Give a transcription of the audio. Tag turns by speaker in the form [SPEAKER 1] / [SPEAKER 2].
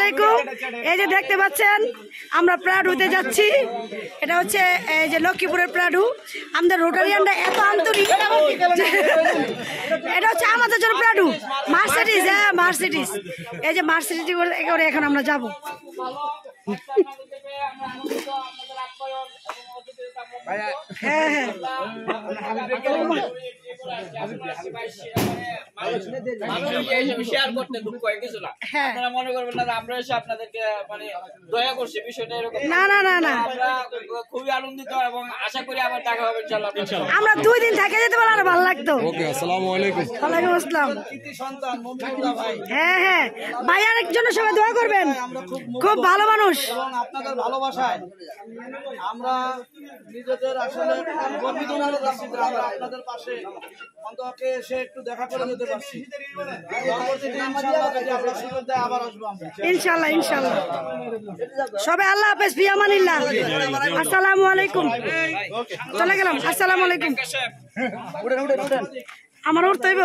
[SPEAKER 1] আলাইকুম। এই যে দেখতে পাচ্ছেন আমরা প্রাডুতে যাচ্ছি। এটা হচ্ছে এই যে লক্ষ্মীপুরের প্রাডু। আমাদের রোটারিয়ানরা এত আন্তরিক, এটা হচ্ছে আমাদের জন্য প্রাডু মার্সিডিজ। হ্যাঁ মার্সিডিজ, এই যে মার্সিডিজ করে এখন আমরা যাব। হ্যাঁ হ্যাঁ
[SPEAKER 2] মনে করবেন না আমরা এসে আপনাদেরকে মানে দয়া করছি, বিষয়টা এরকম
[SPEAKER 1] না না না না,
[SPEAKER 2] আমরা খুবই আনন্দিত এবং আশা করি আবার দেখা হবে ইনশাআল্লাহ।
[SPEAKER 1] আমরা 2 দিন থেকে যেতে পারলে আরো ভালো লাগতো।
[SPEAKER 3] ওকে, আসসালামু আলাইকুম।
[SPEAKER 1] ওয়ালাইকুম আসসালাম।
[SPEAKER 2] কৃতি সন্তান মুমিনুল্লাহ ভাই,
[SPEAKER 1] হ্যাঁ হ্যাঁ ভাইয়ার জন্য সবাই দোয়া করবেন, খুব ভালো মানুষ।
[SPEAKER 2] এবং আপনাদের ভালোবাসায় আমরা নিজেদের আসলে গর্বিত মনে করছি যে আমরা আপনাদের পাশে অন্তকে এসে একটু দেখা করে যেতে পারছি। পরবর্তীতে ইনশাআল্লাহ যদি আল্লাহ সুযোগ দেয় আবার আসবো আমরা
[SPEAKER 1] ইনশাআল্লাহ ইনশাআল্লাহ। সবাই আল্লাহ হাফেজ, ফি আমানিল্লাহ। আসসালামু আলাইকুম। চলে গেলাম। আসসালামু আলাইকুম। আমার উঠতে হইব।